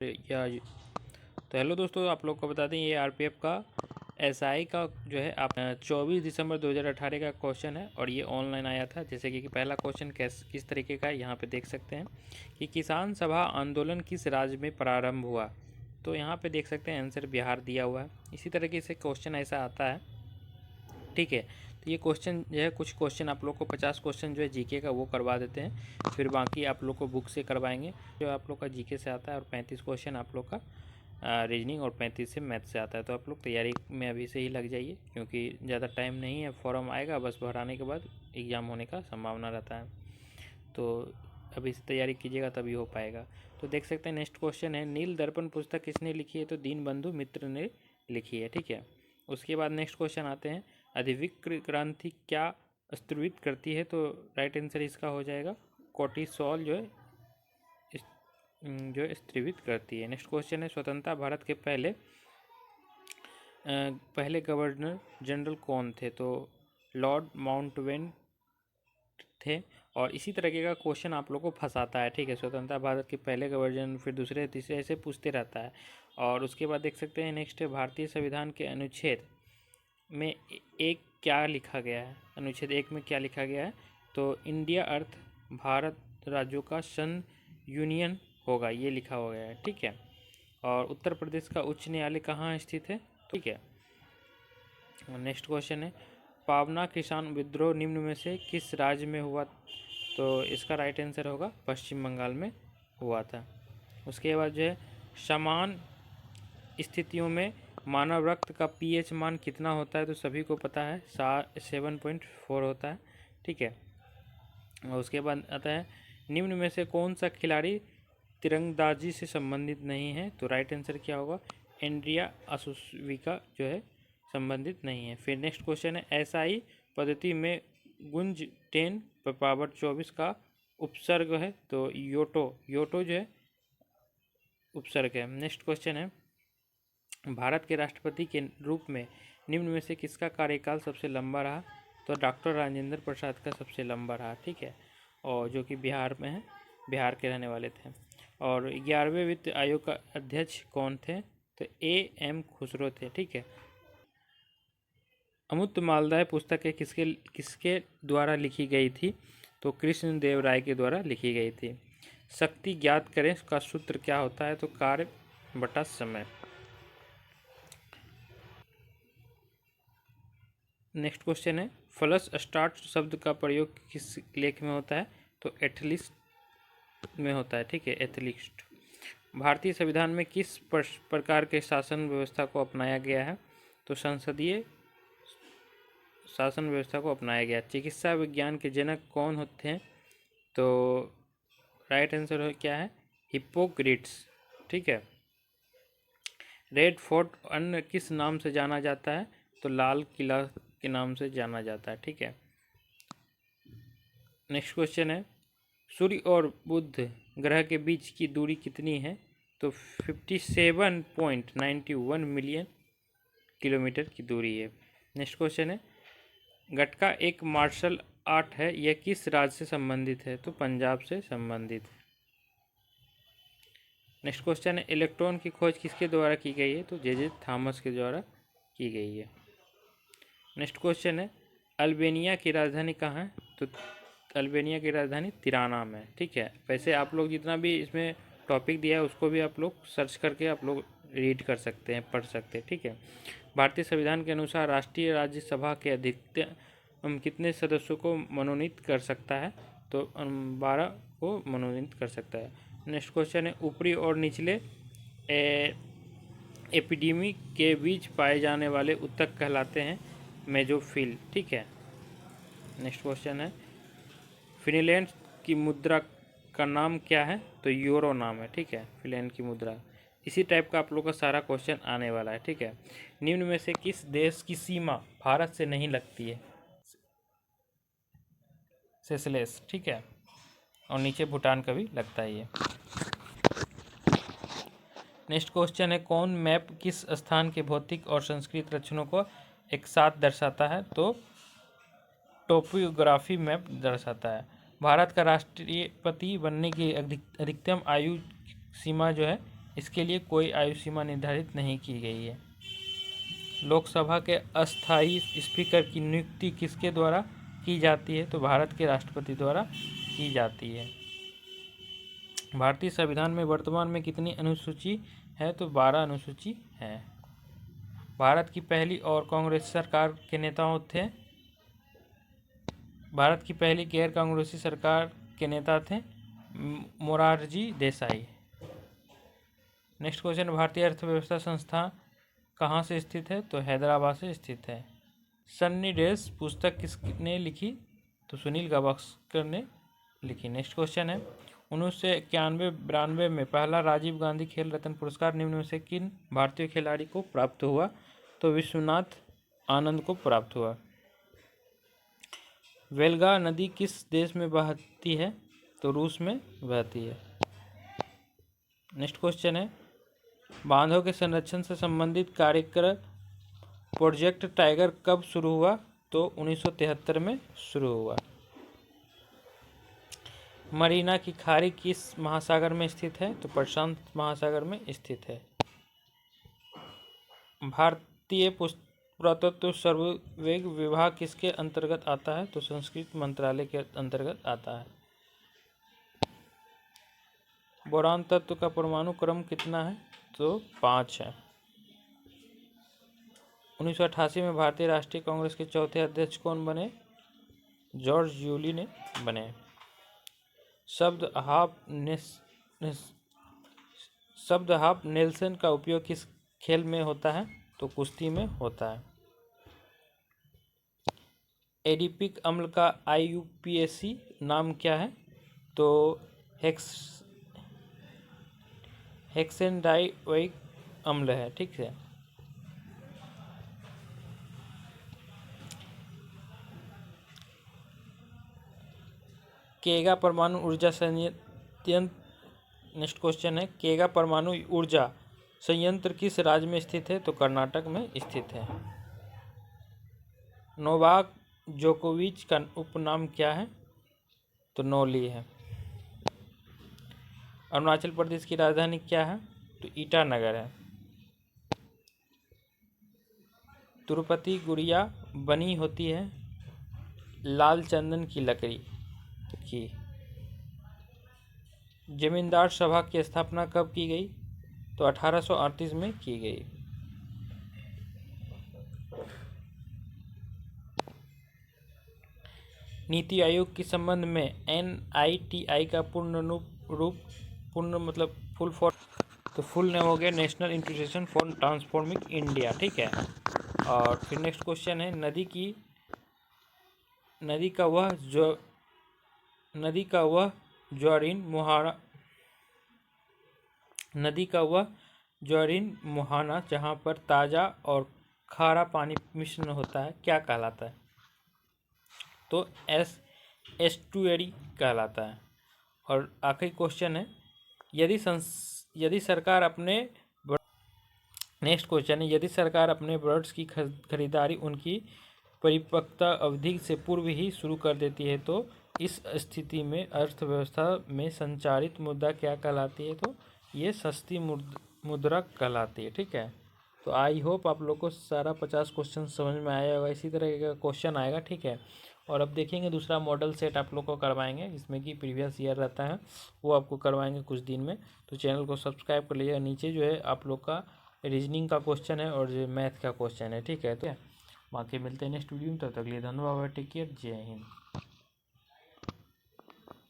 या तो हेलो दोस्तों, आप लोग को बता दें ये आरपीएफ का एसआई का जो है आप 24 दिसंबर 2018 का क्वेश्चन है और ये ऑनलाइन आया था। जैसे कि पहला क्वेश्चन किस तरीके का है यहाँ पे देख सकते हैं कि किसान सभा आंदोलन किस राज्य में प्रारंभ हुआ। तो यहाँ पे देख सकते हैं आंसर बिहार दिया हुआ है। इसी तरीके से क्वेश्चन ऐसा आता है, ठीक है। तो ये क्वेश्चन जो है, कुछ क्वेश्चन आप लोग को 50 क्वेश्चन जो है जीके का वो करवा देते हैं, फिर बाकी आप लोग को बुक से करवाएंगे जो आप लोग का जीके से आता है, और 35 क्वेश्चन आप लोग का रीजनिंग और 35 से मैथ से आता है। तो आप लोग तैयारी में अभी से ही लग जाइए, क्योंकि ज़्यादा टाइम नहीं है। फॉर्म आएगा, बस भराने के बाद एग्ज़ाम होने का संभावना रहता है। तो अभी से तैयारी कीजिएगा तभी हो पाएगा। तो देख सकते हैं नेक्स्ट क्वेश्चन है, नील दर्पण पुस्तक किसने लिखी है। तो दीनबंधु मित्र ने लिखी है, ठीक है। उसके बाद नेक्स्ट क्वेश्चन आते हैं, अधिविक्र क्रांति क्या स्त्रीवित करती है। तो राइट आंसर इसका हो जाएगा कोर्टिसोल जो स्त्रीवित करती है। नेक्स्ट क्वेश्चन है, स्वतंत्रता भारत के पहले गवर्नर जनरल कौन थे। तो लॉर्ड माउंटबेटन थे। और इसी तरीके का क्वेश्चन आप लोग को फंसाता है, ठीक है। स्वतंत्रता भारत के पहले गवर्नर, फिर दूसरे तीसरे ऐसे पूछते रहता है। और उसके बाद देख सकते हैं नेक्स्ट है, भारतीय संविधान के अनुच्छेद में एक क्या लिखा गया है। अनुच्छेद 1 में क्या लिखा गया है। तो इंडिया अर्थ भारत राज्यों का संघ यूनियन होगा, ये लिखा हो गया है, ठीक है। और उत्तर प्रदेश का उच्च न्यायालय कहाँ स्थित है, ठीक है। नेक्स्ट क्वेश्चन है, पावना किसान विद्रोह निम्न में से किस राज्य में हुआ। तो इसका राइट आंसर होगा पश्चिम बंगाल में हुआ था। उसके बाद जो है, समान स्थितियों में मानव रक्त का पीएच मान कितना होता है। तो सभी को पता है 7.4 होता है, ठीक है। और उसके बाद आता है, निम्न में से कौन सा खिलाड़ी तिरंगबाजी से संबंधित नहीं है। तो राइट आंसर क्या होगा, एंड्रिया असुविका जो है संबंधित नहीं है। फिर नेक्स्ट क्वेश्चन है, एसआई पद्धति में गुंज 10⁻24 का उपसर्ग है। तो योटो जो है उपसर्ग है। नेक्स्ट क्वेश्चन है, भारत के राष्ट्रपति के रूप में निम्न में से किसका कार्यकाल सबसे लंबा रहा। तो डॉक्टर राजेंद्र प्रसाद का सबसे लंबा रहा, ठीक है। और जो कि बिहार में है, बिहार के रहने वाले थे। और 11वें वित्त आयोग का अध्यक्ष कौन थे। तो एम खुसरो थे, ठीक है। अमूर्त मालदाय पुस्तकें किसके किसके द्वारा लिखी गई थी। तो कृष्णदेव राय के द्वारा लिखी गई थी। शक्ति ज्ञात करें का सूत्र क्या होता है। तो कार्य बटा समय। नेक्स्ट क्वेश्चन है, फ्लश स्टार्ट शब्द का प्रयोग किस लेख में होता है। तो एथलिस्ट में होता है, ठीक है, एथलिस्ट। भारतीय संविधान में किस प्रकार के शासन व्यवस्था को अपनाया गया है। तो संसदीय शासन व्यवस्था को अपनाया गया। चिकित्सा विज्ञान के जनक कौन होते हैं। तो राइट आंसर क्या है, हिप्पोक्रेट्स, ठीक है। रेड फोर्ट अन्य किस नाम से जाना जाता है। तो लाल किला के नाम से जाना जाता है, ठीक है। नेक्स्ट क्वेश्चन है, सूर्य और बुध ग्रह के बीच की दूरी कितनी है। तो 57.91 मिलियन किलोमीटर की दूरी है। नेक्स्ट क्वेश्चन है, गटका एक मार्शल आर्ट है, यह किस राज्य से संबंधित है। तो पंजाब से संबंधित है। नेक्स्ट क्वेश्चन है, इलेक्ट्रॉन की खोज किसके द्वारा की गई है। तो जे थॉमस के द्वारा की गई है। नेक्स्ट क्वेश्चन है, अल्बेनिया की राजधानी कहाँ है। तो अल्बेनिया की राजधानी तिराना में, ठीक है। वैसे आप लोग जितना भी इसमें टॉपिक दिया है उसको भी आप लोग सर्च करके आप लोग रीड कर सकते हैं, पढ़ सकते हैं, ठीक है। भारतीय संविधान के अनुसार राष्ट्रीय राज्यसभा के अधिकतम कितने सदस्यों को मनोनीत कर सकता है। तो 12 को मनोनीत कर सकता है। नेक्स्ट क्वेश्चन है, ऊपरी और निचले एपिडीमी के बीच पाए जाने वाले ऊतक कहलाते हैं मेसोफिल, ठीक है। नेक्स्ट क्वेश्चन है, फिनलैंड की मुद्रा का नाम क्या है। तो यूरो नाम है, ठीक है, फिनलैंड की मुद्रा। इसी टाइप का आप लोग का सारा क्वेश्चन आने वाला है, ठीक है। निम्न में से किस देश की सीमा भारत से नहीं लगती है। सेशेल्स, ठीक है। और नीचे भूटान का भी लगता है ये। नेक्स्ट क्वेश्चन है, कौन मैप किस स्थान के भौतिक और सांस्कृतिक लक्षणों को एक साथ दर्शाता है। तो टोपोग्राफी मैप दर्शाता है। भारत का राष्ट्रपति बनने की अधिकतम आयु सीमा जो है इसके लिए कोई आयु सीमा निर्धारित नहीं की गई है। लोकसभा के अस्थायी स्पीकर की नियुक्ति किसके द्वारा की जाती है? तो भारत के राष्ट्रपति द्वारा की जाती है। भारतीय संविधान में वर्तमान में कितनी अनुसूची है? तो 12 अनुसूची है। भारत की पहली और कांग्रेस सरकार के नेताओं थे। भारत की पहली गैर कांग्रेसी सरकार के नेता थे मोरारजी देसाई। नेक्स्ट क्वेश्चन, भारतीय अर्थव्यवस्था संस्थान कहाँ से स्थित है? तो हैदराबाद से स्थित है। सन्नी डेज पुस्तक किसने लिखी? तो सुनील गावस्कर ने लिखी। नेक्स्ट क्वेश्चन है, 1991-92 में पहला राजीव गांधी खेल रत्न पुरस्कार निम्न में से किन भारतीय खिलाड़ी को प्राप्त हुआ? तो विश्वनाथ आनंद को प्राप्त हुआ। वेल्गा नदी किस देश में बहती है? तो रूस में बहती है। नेक्स्ट क्वेश्चन है, बांधों के संरक्षण से संबंधित कार्यक्रम प्रोजेक्ट टाइगर कब शुरू हुआ? तो 1973 में शुरू हुआ। मरीना की खाड़ी किस महासागर में स्थित है? तो प्रशांत महासागर में स्थित है। भारतीय पुरातत्व सर्वेक्षण विभाग किसके अंतर्गत आता है? तो संस्कृति मंत्रालय के अंतर्गत आता है। बोरान तत्व का परमाणु क्रम कितना है? तो 5 है। 1988 में भारतीय राष्ट्रीय कांग्रेस के चौथे अध्यक्ष कौन बने? जॉर्ज यूली ने बने। शब्द हाफ नेल्सन का उपयोग किस खेल में होता है? तो कुश्ती में होता है। एडिपिक अम्ल का IUPAC नाम क्या है? तो हेक्सेनडाइओइक अम्ल है। ठीक है। केगा परमाणु ऊर्जा संयंत्र, नेक्स्ट क्वेश्चन है, केगा परमाणु ऊर्जा संयंत्र किस राज्य में स्थित है? तो कर्नाटक में स्थित है। नोवाक जोकोविच का उपनाम क्या है? तो नोली है। अरुणाचल प्रदेश की राजधानी क्या है? तो ईटानगर है। तिरुपति गुड़िया बनी होती है लाल चंदन की लकड़ी की। जमींदार सभा की स्थापना कब की गई? तो 1838 में की गई। नीति आयोग के संबंध में NITI का फुल नेम हो गया national institution for transforming India. ठीक है। और फिर नेक्स्ट क्वेश्चन है, ज्वारीन मुहाना जहाँ पर ताज़ा और खारा पानी मिश्रण होता है क्या कहलाता है? तो एस्टुअरी कहलाता है। और आखिरी क्वेश्चन है, यदि सरकार अपने बर्ड्स की खरीदारी उनकी परिपक्वता अवधि से पूर्व ही शुरू कर देती है तो इस स्थिति में अर्थव्यवस्था में संचारित मुद्रा क्या कहलाती है? तो ये सस्ती मुद्रा कहलाती है। ठीक है। तो आई होप आप लोग को सारा 50 क्वेश्चन समझ में आया होगा। इसी तरह का क्वेश्चन आएगा। ठीक है। और अब देखेंगे दूसरा मॉडल सेट आप लोग को करवाएंगे, जिसमें कि प्रीवियस ईयर रहता है, वो आपको करवाएंगे कुछ दिन में। तो चैनल को सब्सक्राइब कर लीजिएगा। नीचे जो है आप लोग का रीजनिंग का क्वेश्चन है और जो मैथ का क्वेश्चन है। ठीक है। तो बाकी मिलते हैं नेक्स्ट वीडियो में, तब तक के लिए धन्यवाद। Take care. जय हिंद।